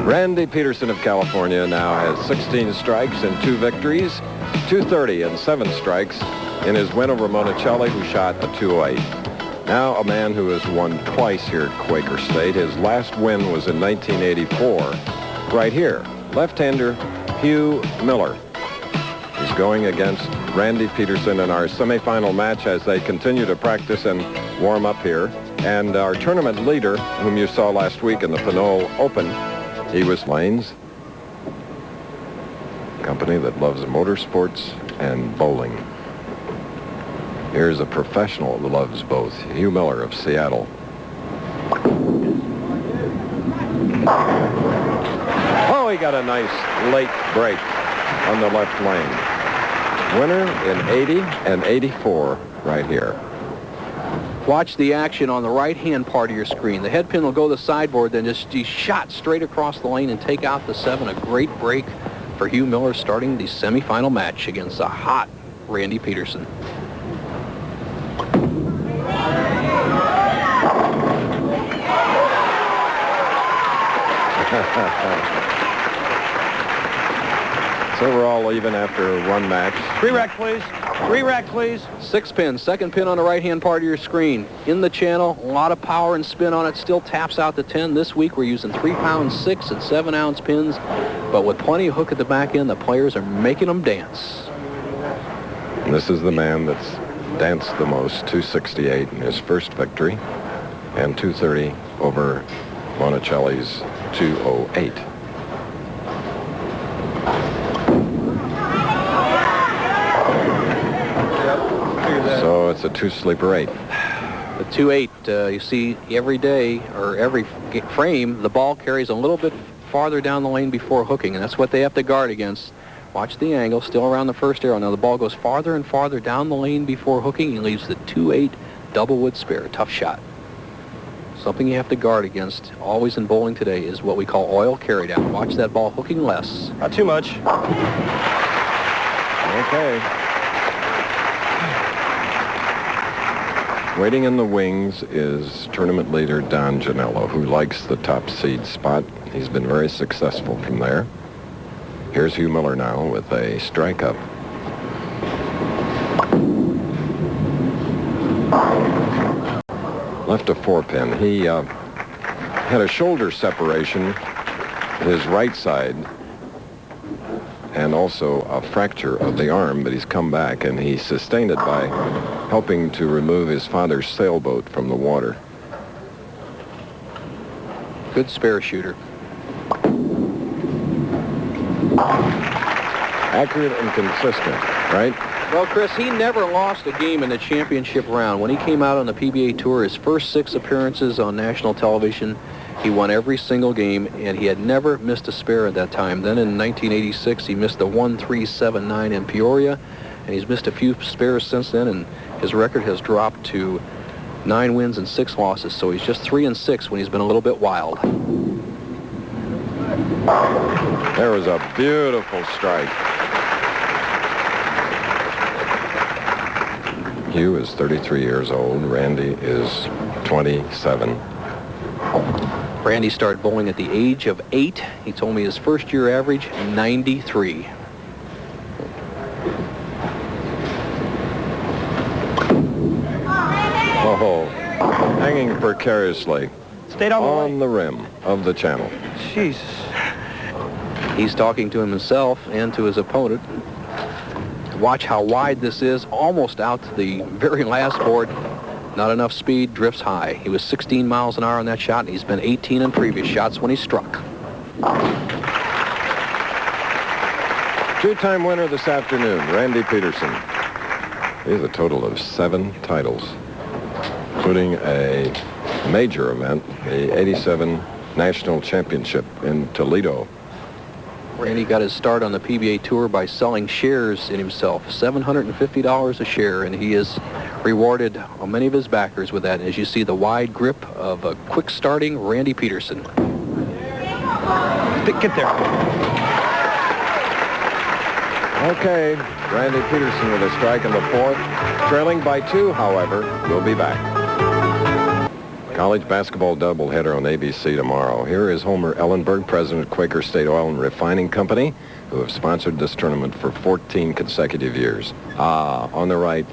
Randy Pedersen of California now has 16 strikes and 2 victories, 230 and 7 strikes in his win over Monticelli, who shot a 208. Now a man who has won twice here at Quaker State. His last win was in 1984, right here. Left-hander Hugh Miller. He's going against Randy Pedersen in our semifinal match as they continue to practice and warm up here. And our tournament leader, whom you saw last week in the Pinole Open, he was Lanes, company that loves motorsports and bowling. Here's a professional that loves both, Hugh Miller of Seattle. Oh, he got a nice late break on the left lane. Winner in 80 and 84 right here. Watch the action on the right-hand part of your screen. The head pin will go to the sideboard, then just be shot straight across the lane and take out the 7. A great break for Hugh Miller starting the semifinal match against a hot Randy Pedersen. So we're all even after one match. 3 rack, please. 3 rack, please. 6 pin, second pin on the right-hand part of your screen. In the channel, a lot of power and spin on it. Still taps out the 10. This week we're using 3-pound 6 and 7-ounce pins, but with plenty of hook at the back end, the players are making them dance. And this is the man that's danced the most, 268 in his first victory, and 230 over Monticelli's 208. So it's a 2-sleeper 8. The 2-8, you see every day or every frame, the ball carries a little bit farther down the lane before hooking, and that's what they have to guard against. Watch the angle, still around the first arrow. Now the ball goes farther and farther down the lane before hooking. He leaves the 2-8 double wood spare. Tough shot. Something you have to guard against always in bowling today is what we call oil carry down. Watch that ball hooking less. Not too much. Okay. Waiting in the wings is tournament leader Don Janello, who likes the top seed spot. He's been very successful from there. Here's Hugh Miller now with a strike up. Left a 4-pin. He had a shoulder separation, his right side, and also a fracture of the arm, but he's come back, and he sustained it by helping to remove his father's sailboat from the water. Good spare shooter. Accurate and consistent, right? Well, Chris, he never lost a game in the championship round. When he came out on the PBA Tour, his first 6 appearances on national television, he won every single game, and he had never missed a spare at that time. Then in 1986, he missed the 1-3-7-9 in Peoria, and he's missed a few spares since then, and his record has dropped to 9 wins and 6 losses, so he's just 3-6 when he's been a little bit wild. There was a beautiful strike. Hugh is 33 years old. Randy is 27. Randy started bowling at the age of 8. He told me his first year average, 93. Oh, hanging precariously Stayed on the rim of the channel. Jesus. He's talking to himself and to his opponent. Watch how wide this is, almost out to the very last board. Not enough speed, drifts high. He was 16 miles an hour on that shot, and he's been 18 in previous shots when he struck. 2-time winner this afternoon, Randy Pedersen. He has a total of 7 titles, including a major event, the 87 National Championship in Toledo. Randy got his start on the PBA Tour by selling shares in himself, $750 a share, and he has rewarded many of his backers with that. As you see, the wide grip of a quick-starting Randy Pedersen. Get there. Okay, Randy Pedersen with a strike in the 4th. Trailing by 2, however, we'll be back. College basketball doubleheader on ABC tomorrow. Here is Homer Ellenberg, president of Quaker State Oil and Refining Company, who have sponsored this tournament for 14 consecutive years. On the right,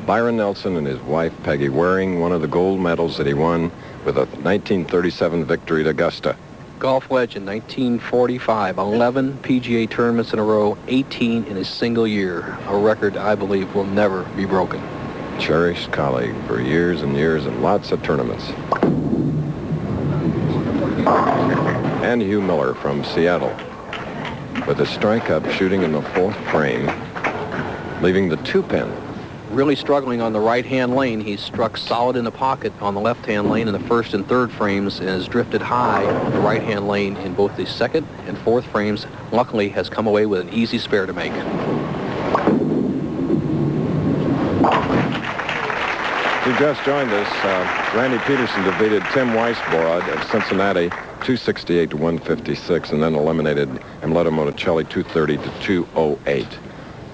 Byron Nelson and his wife Peggy wearing one of the gold medals that he won with a 1937 victory at Augusta. Golf legend, 1945, 11 PGA tournaments in a row, 18 in a single year. A record I believe will never be broken. Cherished colleague for years and years and lots of tournaments. And Hugh Miller from Seattle with a strike up shooting in the 4th frame, leaving the 2-pin. Really struggling on the right-hand lane. He's struck solid in the pocket on the left-hand lane in the 1st and 3rd frames and has drifted high on the right-hand lane in both the 2nd and 4th frames. Luckily has come away with an easy spare to make. Who just joined us, Randy Pedersen defeated Tim Weisbrod of Cincinnati 268 to 156 and then eliminated Emleto Monticelli 230 to 208.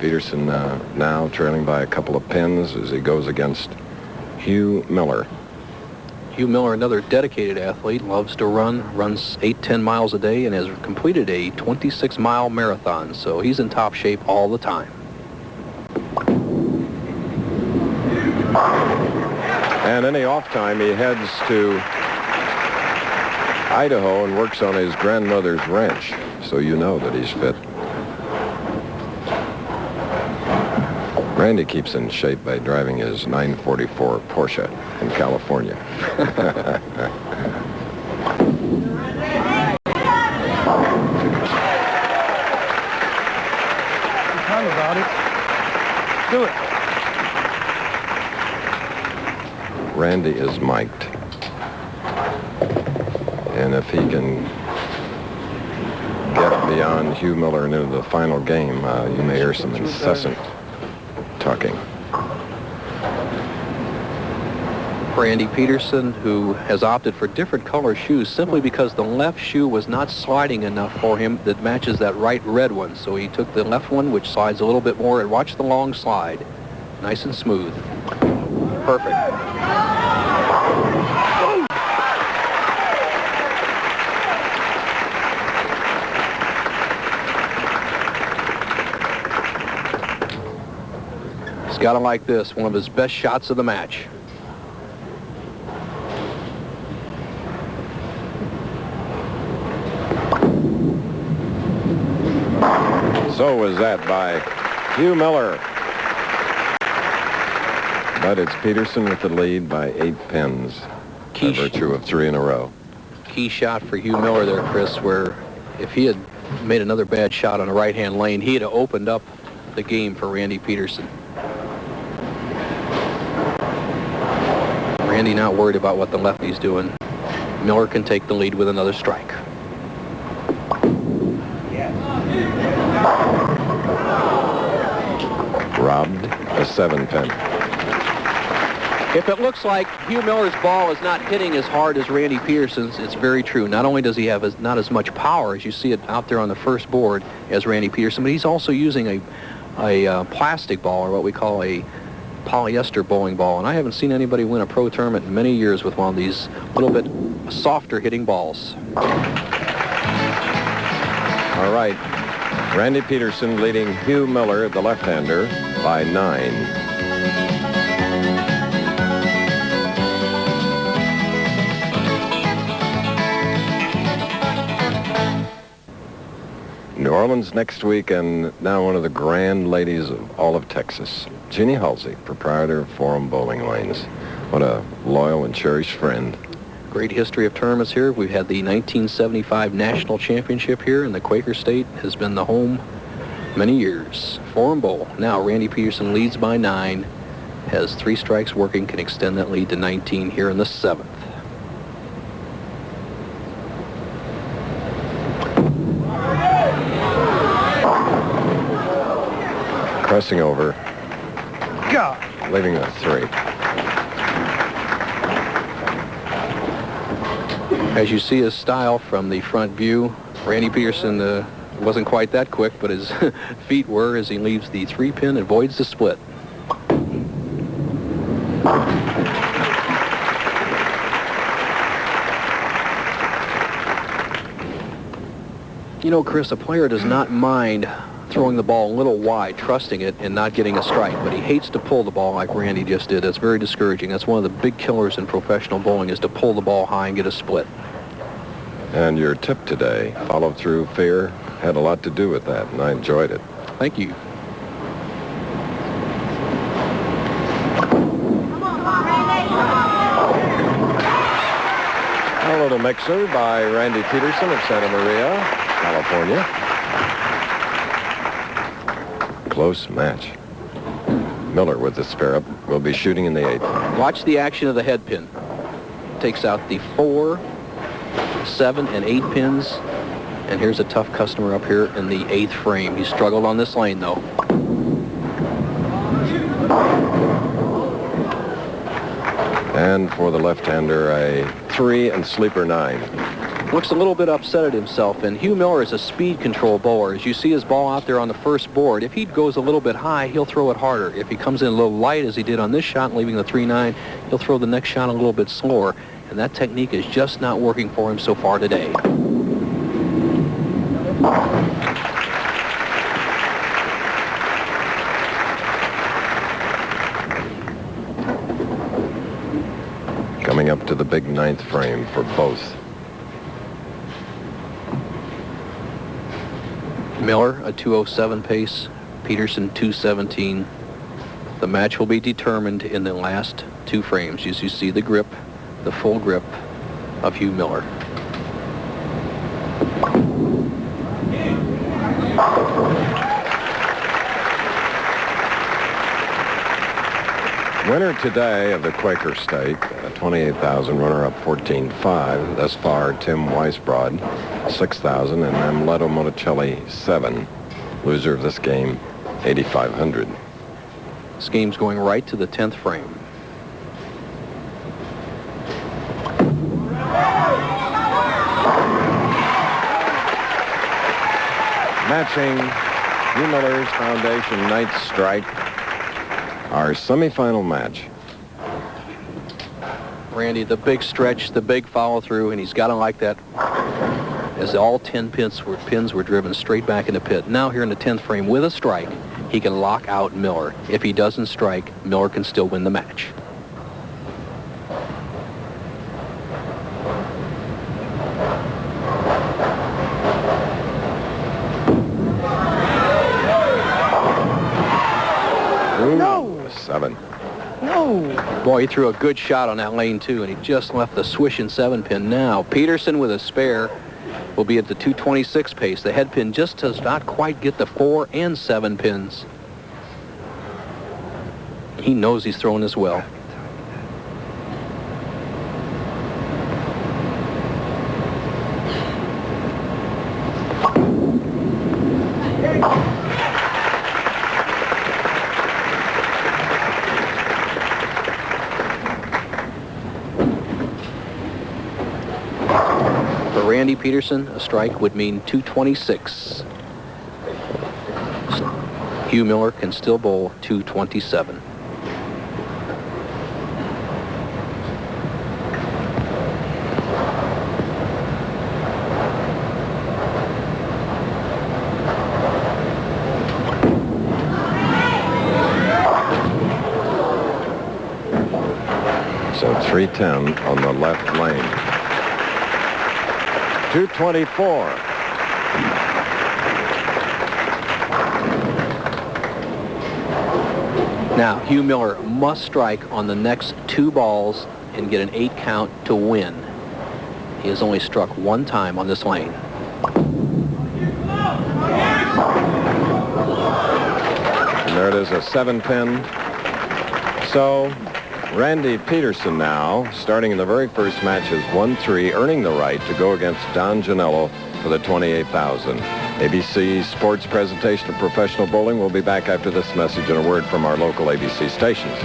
Pedersen now trailing by a couple of pins as he goes against Hugh Miller. Hugh Miller, another dedicated athlete, loves to run, runs 8-10 miles a day and has completed a 26-mile marathon, so he's in top shape all the time. And any off time, he heads to Idaho and works on his grandmother's ranch, so you know that he's fit. Randy keeps in shape by driving his 944 Porsche in California. Time about it. Do it. Randy is mic'd. And if he can get beyond Hugh Miller and into the final game, you may hear some incessant talking. Randy Pedersen, who has opted for different color shoes simply because the left shoe was not sliding enough for him that matches that right red one. So he took the left one, which slides a little bit more, and watch the long slide. Nice and smooth. Perfect. He's got to like this, one of his best shots of the match. So was that by Hugh Miller. But it's Pedersen with the lead by 8 pins by virtue of 3 in a row. Key shot for Hugh Miller there, Chris, where if he had made another bad shot on the right-hand lane, he had opened up the game for Randy Pedersen. Randy not worried about what the lefty's doing. Miller can take the lead with another strike. Robbed a 7-pin. If it looks like Hugh Miller's ball is not hitting as hard as Randy Pedersen's, it's very true. Not only does he have not as much power as you see it out there on the first board as Randy Pedersen, but he's also using a plastic ball, or what we call a polyester bowling ball. And I haven't seen anybody win a pro tournament in many years with one of these little bit softer hitting balls. All right. Randy Pedersen leading Hugh Miller, the left-hander, by 9. New Orleans next week, and now one of the grand ladies of all of Texas, Jeannie Halsey, proprietor of Forum Bowling Lanes. What a loyal and cherished friend. Great history of tournaments here. We've had the 1975 National Championship here, and the Quaker State has been the home many years. Forum Bowl. Now Randy Pedersen leads by 9, has 3 strikes working, can extend that lead to 19 here in the 7th. Pressing over, God. leaving a 3. As you see his style from the front view, Randy Pedersen wasn't quite that quick, but his feet were as he leaves the 3-pin and avoids the split. You know, Chris, a player does not mind throwing the ball a little wide, trusting it, and not getting a strike, but he hates to pull the ball like Randy just did. That's very discouraging. That's one of the big killers in professional bowling, is to pull the ball high and get a split. And your tip today, follow through, fear, had a lot to do with that, and I enjoyed it. Thank you. A little mixer by Randy Pedersen of Santa Maria, California. Close match. Miller with the spare up will be shooting in the 8th. Watch the action of the head pin. Takes out the 4, 7, and 8 pins. And here's a tough customer up here in the 8th frame. He struggled on this lane, though. And for the left-hander, a 3 and sleeper 9. Looks a little bit upset at himself, and Hugh Miller is a speed control bowler. As you see his ball out there on the first board, if he goes a little bit high, he'll throw it harder. If he comes in a little light, as he did on this shot, leaving the 3-9, he'll throw the next shot a little bit slower. And that technique is just not working for him so far today. Coming up to the big 9th frame for both. Miller, a 2:07 pace. Pedersen, 2:17. The match will be determined in the last 2 frames. As you see the grip, the full grip of Hugh Miller. Winner today of the Quaker State, 28,000, runner-up 14.5. Thus far, Tim Weisbrod, 6,000, and Amleto Monticelli, 7. Loser of this game, 8,500. This game's going right to the 10th frame. Matching Hugh Miller's Foundation 9th strike, our semifinal match. Randy, the big stretch, the big follow-through, and he's got to like that as all 10 pins were driven straight back in the pit. Now here in the 10th frame with a strike, he can lock out Miller. If he doesn't strike, Miller can still win the match. No! 7. No! Boy, he threw a good shot on that lane, too, and he just left the swishing 7 pin. Now, Pedersen with a spare will be at the 226 pace. The head pin just does not quite get the 4 and 7 pins. He knows he's throwing this well. Randy Pedersen, a strike would mean 226. Hugh Miller can still bowl 227. So 310 on the left lane. 224. Now, Hugh Miller must strike on the next 2 balls and get an 8 count to win. He has only struck 1 time on this lane. And there it is, a 7 pin. So Randy Pedersen now, starting in the very first match, is 1-3, earning the right to go against Don Janello for the 28,000. ABC Sports presentation of professional bowling will be back after this message and a word from our local ABC stations.